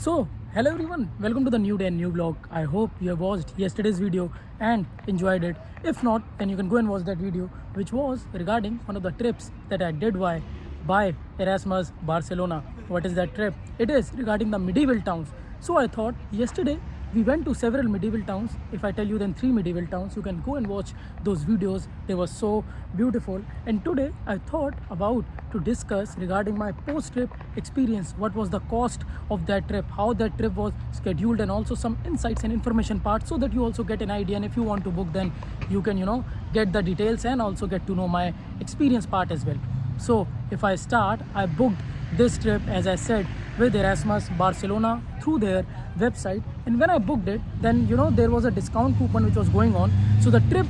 So, hello everyone, welcome to the new day and new vlog. I hope you have watched yesterday's video and enjoyed it. If not, then you can go and watch that video, which was regarding one of the trips that I did by Erasmus Barcelona. What is that trip? It is regarding the medieval towns. So I thought yesterday we went to several medieval towns. If I tell you then 3 medieval towns, you can go and watch those videos. They were so beautiful. And today I thought about to discuss regarding my post-trip experience. What was the cost of that trip, how that trip was scheduled, and also some insights and information part, so that you also get an idea. And if you want to book, then you can get the details and also get to know my experience part as well. So if I start, I booked this trip, as I said, with Erasmus Barcelona through their website. And when I booked it, then there was a discount coupon which was going on. So the trip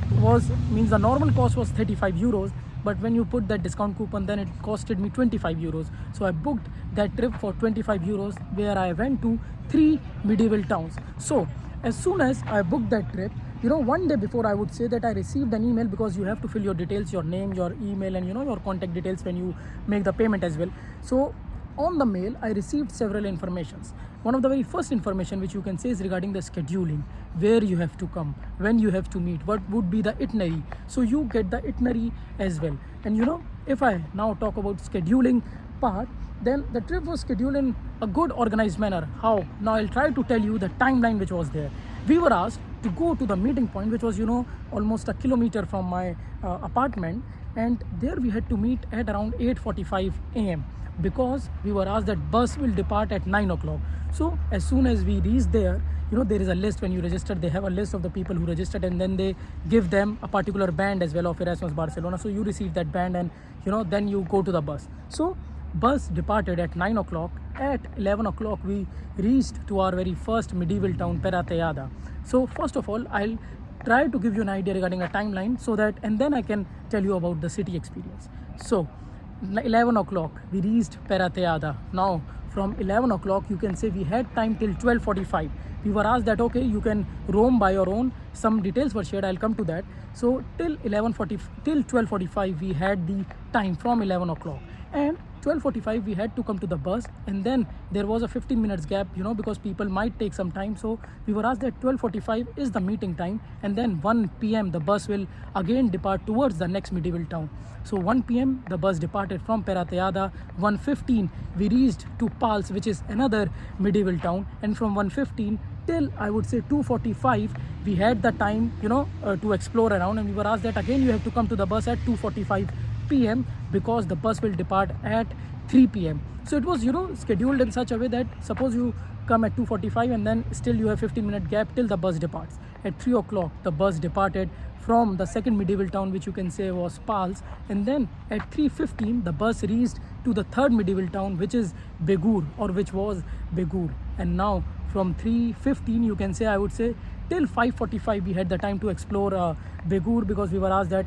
means the normal cost was 35 euros, but when you put that discount coupon, then it costed me 25 euros. So I booked that trip for 25 euros, where I went to 3 medieval towns. So as soon as I booked that trip, one day before, I would say that I received an email, because you have to fill your details, your name, your email, and your contact details when you make the payment as well. So on the mail, I received several informations. One of the very first information which you can say is regarding the scheduling, where you have to come, when you have to meet, what would be the itinerary. So you get the itinerary as well. And if I now talk about scheduling part, then the trip was scheduled in a good organized manner. How? Now I'll try to tell you the timeline which was there. We were asked to go to the meeting point, which was almost a kilometer from my apartment, and there we had to meet at around 8:45 a.m. because we were asked that bus will depart at 9 o'clock. So as soon as we reached there, there is a list. When you register, they have a list of the people who registered, and then they give them a particular band as well of Erasmus Barcelona. So you receive that band, and then you go to the bus. So bus departed at 9 o'clock. At 11 o'clock, we reached to our very first medieval town, Peratallada. So first of all, I'll try to give you an idea regarding a timeline, and then I can tell you about the city experience. So 11 o'clock, we reached Peratallada. Now from 11 o'clock, you can say we had time till 12:45. We were asked that, okay, you can roam by your own. Some details were shared, I'll come to that. So till 12:45, we had the time from 11 o'clock. And 12:45 we had to come to the bus, and then there was a 15 minutes gap, because people might take some time. So we were asked that 12:45 is the meeting time, and then 1 p.m. the bus will again depart towards the next medieval town. So 1 p.m. the bus departed from Peratallada. 1:15 we reached to Pals, which is another medieval town, and from 1:15 till I would say 2:45 we had the time to explore around. And we were asked that again you have to come to the bus at 2:45 p.m. because the bus will depart at 3 p.m. So it was scheduled in such a way that suppose you come at 2:45 and then still you have 15-minute gap till the bus departs. At 3 o'clock the bus departed from the second medieval town, which you can say was Pals, and then at 3:15 the bus reached to the third medieval town, which is Begur, or which was Begur. And now from 3:15 you can say, I would say, till 5:45 we had the time to explore Begur, because we were asked that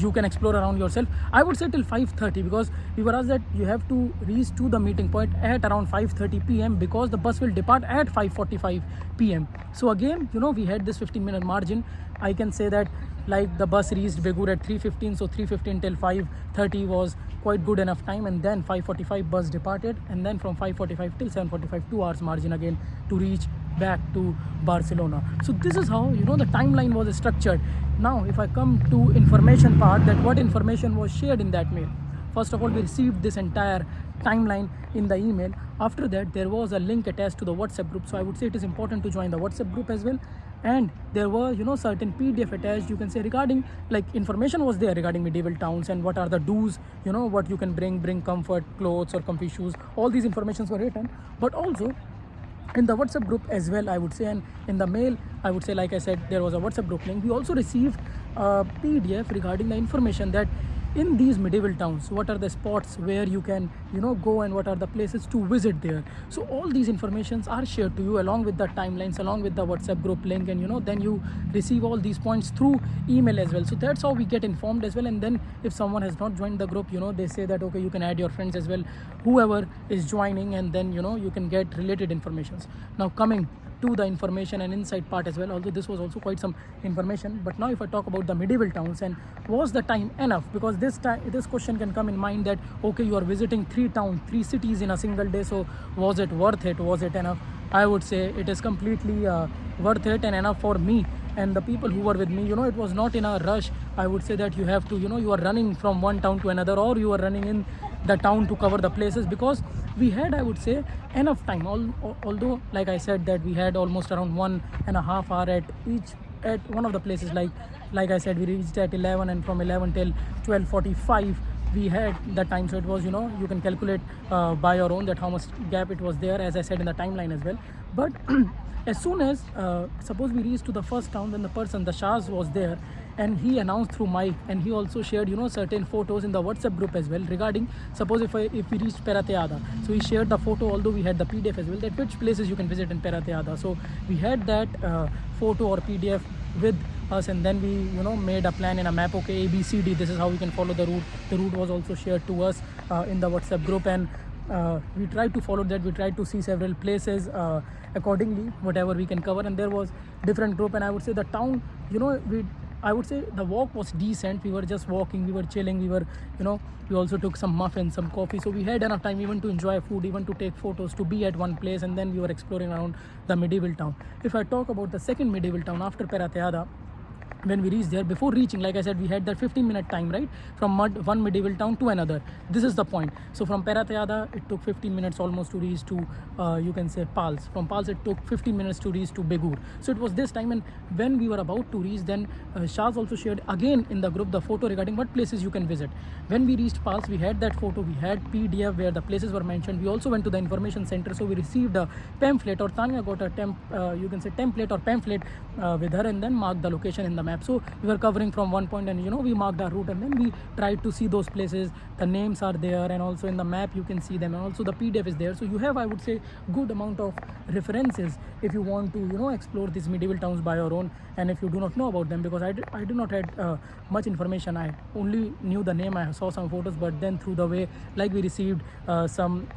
you can explore around yourself. I would say till 5:30, because we were asked that you have to reach to the meeting point at around 5:30 p.m. because the bus will depart at 5:45 p.m. So again, we had this 15-minute margin. I can say that like the bus reached Begur at 3:15, so 3:15 till 5:30 was quite good enough time, and then 5:45 bus departed, and then from 5:45 till 7:45, 2 hours margin again to reach back to Barcelona. So this is how the timeline was structured. Now if I come to information part, that what information was shared in that mail. First of all, we received this entire timeline in the email. After that, there was a link attached to the WhatsApp group. So I would say it is important to join the WhatsApp group as well. And there were certain PDF attached, you can say, regarding like information was there regarding medieval towns and what are the do's, what you can bring comfort clothes or comfy shoes. All these informations were written, but also in the WhatsApp group as well, I would say. And in the mail, I would say, like I said, there was a WhatsApp group link. We also received a PDF regarding the information that in these medieval towns, what are the spots where you can go, and what are the places to visit there. So all these informations are shared to you along with the timelines, along with the WhatsApp group link, and then you receive all these points through email as well. So that's how we get informed as well. And then if someone has not joined the group, they say that, okay, you can add your friends as well, whoever is joining, and then you can get related informations. Now coming to the information and insight part as well, although this was also quite some information. But now if I talk about the medieval towns and was the time enough, because this question can come in mind that okay, you are visiting 3 cities in a single day, so was it worth it, was it enough? I would say it is completely worth it and enough for me and the people who were with me. It was not in a rush. I would say that you have to, you are running from one town to another, or you are running in the town to cover the places, because we had, I would say, enough time. Although like I said that we had almost around 1.5 hour at one of the places, like I said, we reached at 11, and from 11 till 12:45 we had the time. So it was, you can calculate by your own that how much gap it was there, as I said in the timeline as well. But as soon as suppose we reached to the first town, then the Shaz was there, and he announced through mic, and he also shared certain photos in the WhatsApp group as well regarding, suppose if we reached Perateada, so he shared the photo, although we had the PDF as well, that which places you can visit in Perateada. So we had that photo or PDF with us, and then we made a plan in a map. Okay, ABCD, this is how we can follow the route was also shared to us in the WhatsApp group, and we tried to follow that. We tried to see several places accordingly, whatever we can cover, and there was different group. And I would say the town, I would say the walk was decent. We were just walking, we were chilling, we also took some muffins, some coffee, so we had enough time even to enjoy food, even to take photos, to be at one place, and then we were exploring around the medieval town. If I talk about the second medieval town after Perateada, when we reached there, before reaching, like I said, we had that 15-minute time, right, from one medieval town to another. This is the point. So from Perateada, it took 15 minutes almost to reach to you can say Pals. From Pals, it took 15 minutes to reach to Begur. So it was this time, and when we were about to reach, then Shaz also shared again in the group the photo regarding what places you can visit. When we reached Pals, we had that photo, we had PDF where the places were mentioned. We also went to the information center, so we received a pamphlet, or Tanya got a you can say template or pamphlet with her, and then marked the location in the map. So we were covering from one point, and we marked our route, and then we tried to see those places. The names are there, and also in the map you can see them, and also the PDF is there. So you have, I would say, good amount of references if you want to explore these medieval towns by your own. And if you do not know about them, because I do not had much information, I only knew the name, I saw some photos, but then through the way, like we received some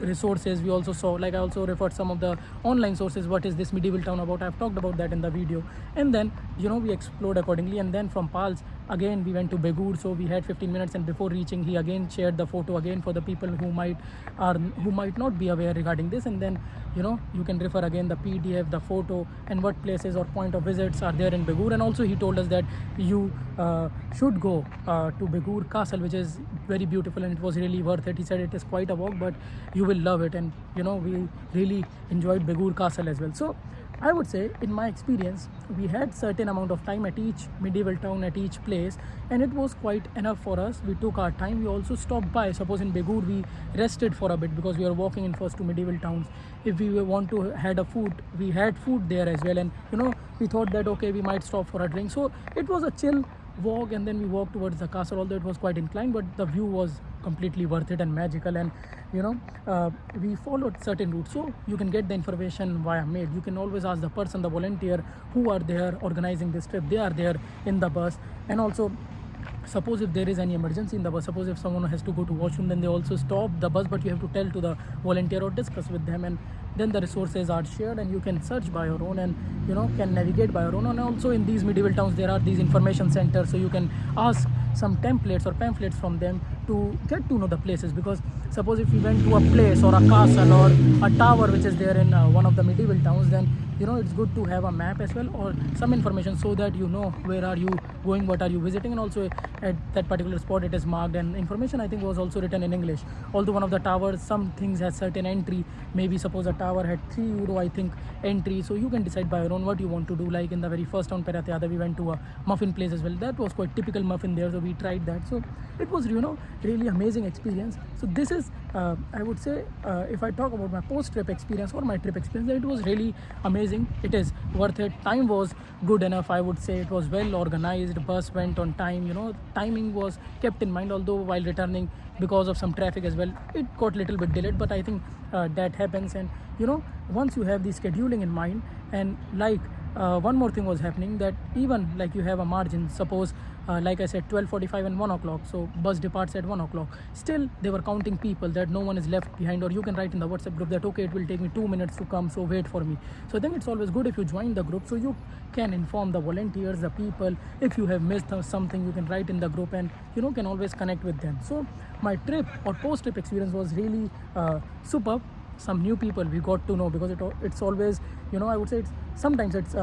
resources, we also saw, like I also referred some of the online sources, what is this medieval town about. I've talked about that in the video, and then we explored accordingly. And then from Pals, again we went to Begur, so we had 15 minutes, and before reaching, he again shared the photo again for the people who might not be aware regarding this. And then you can refer again the PDF, the photo, and what places or point of visits are there in Begur. And also he told us that you should go to Begur Castle, which is very beautiful, and it was really worth it. He said it is quite a walk, but you will love it. And we really enjoyed Begur Castle as well. So I would say, in my experience, we had certain amount of time at each medieval town, at each place, and it was quite enough for us. We took our time. We also stopped by. Suppose in Begur, we rested for a bit because we were walking in first two medieval towns. If we want to had a food, we had food there as well, and we thought that okay, we might stop for a drink. So it was a chill walk, and then we walked towards the castle, although it was quite inclined, but the view was completely worth it and magical. And we followed certain routes, so you can get the information via mail. You can always ask the person, the volunteer who are there organizing this trip. They are there in the bus. And also, suppose if there is any emergency in the bus, suppose if someone has to go to washroom, then they also stop the bus, but you have to tell to the volunteer or discuss with them, and then the resources are shared, and you can search by your own, and can navigate by your own. And also in these medieval towns, there are these information centers, so you can ask some templates or pamphlets from them to get to know the places. Because suppose if you went to a place or a castle or a tower which is there in one of the medieval towns, then it's good to have a map as well, or some information, so that where are you going, what are you visiting, and also at that particular spot it is marked. And information, I think, was also written in English. Although one of the towers, some things has certain entry, maybe suppose a tower had €3, I think, entry, so you can decide by your own what you want to do. Like in the very first town, Perateada, we went to a muffin place as well. That was quite typical muffin there, so we tried that. So it was really amazing experience. So this is I would say, if I talk about my post-trip experience or my trip experience, it was really amazing. It is worth it. Time was good enough, I would say. It was well organized. Bus went on time. Timing was kept in mind, although while returning, because of some traffic as well, it got a little bit delayed, but I think that happens. And once you have the scheduling in mind, and like one more thing was happening, that even like you have a margin, suppose like I said, 12:45 and 1 o'clock. So bus departs at 1 o'clock. Still they were counting people, that no one is left behind, or you can write in the WhatsApp group that okay, it will take me 2 minutes to come, so wait for me. So I think it's always good if you join the group, so you can inform the volunteers, the people. If you have missed something, you can write in the group, and can always connect with them. So my trip or post trip experience was really superb. Some new people we got to know, because it's always, I would say sometimes it's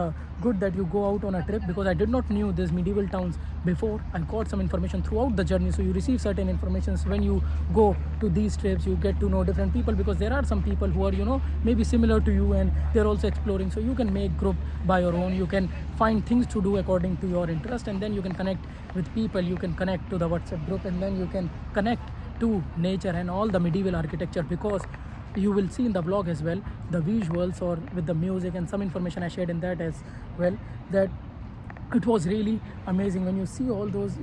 good that you go out on a trip, because I did not knew these medieval towns before. I got some information throughout the journey, so you receive certain informations when you go to these trips. You get to know different people, because there are some people who are maybe similar to you, and they're also exploring. So you can make group by your own, you can find things to do according to your interest, and then you can connect with people. You can connect to the WhatsApp group, and then you can connect to nature and all the medieval architecture, because you will see in the vlog as well the visuals, or with the music and some information I shared in that as well, that it was really amazing when you see all those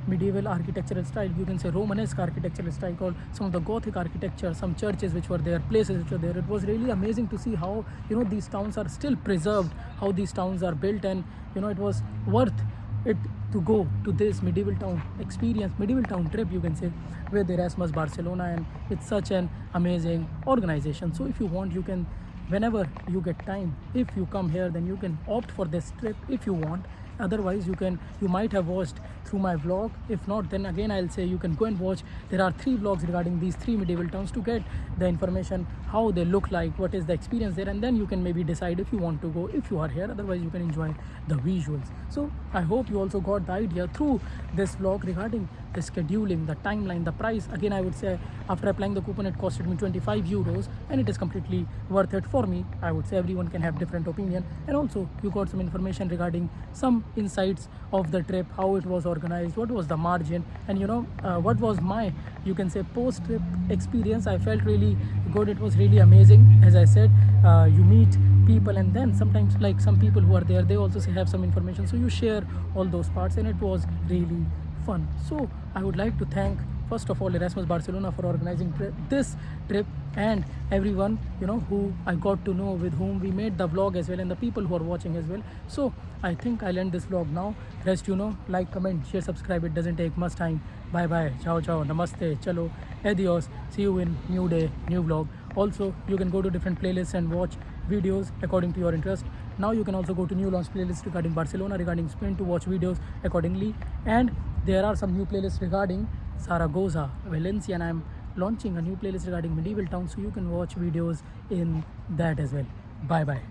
medieval architectural style. You can say Romanesque architectural style, called some of the Gothic architecture, some churches which were there, places which were there. It was really amazing to see how these towns are still preserved, how these towns are built, and it was worth it to go to this medieval town experience, medieval town trip, you can say, with Erasmus Barcelona. And it's such an amazing organization. So if you want, you can, whenever you get time, if you come here, then you can opt for this trip if you want. Otherwise you might have watched through my vlog. If not, then again I'll say you can go and watch. There are 3 vlogs regarding these 3 medieval towns to get the information, how they look like, what is the experience there, and then you can maybe decide if you want to go, if you are here. Otherwise you can enjoy the visuals. So I hope you also got the idea through this vlog regarding the scheduling, the timeline, the price. Again, I would say after applying the coupon, it costed me 25 euros, and it is completely worth it for me. I would say everyone can have different opinion. And also you got some information regarding some insights of the trip, how it was organized, what was the margin, and what was my, you can say, post trip experience. I felt really good. It was really amazing. As I said, you meet people, and then sometimes, like, some people who are there, they also have some information, so you share all those parts, and it was really fun. So I would like to thank, first of all, Erasmus Barcelona for organizing this trip, and everyone who I got to know, with whom we made the vlog as well, and the people who are watching as well. So I think I'll end this vlog now. Rest, like, comment, share, subscribe. It doesn't take much time. Bye bye, ciao ciao, namaste, chalo, adios. See you in new day, new vlog. Also, you can go to different playlists and watch videos according to your interest. Now you can also go to new launch playlist regarding Barcelona, regarding Spain, to watch videos accordingly. And there are some new playlists regarding Zaragoza, Valencia, and I'm launching a new playlist regarding medieval towns, so you can watch videos in that as well. Bye bye.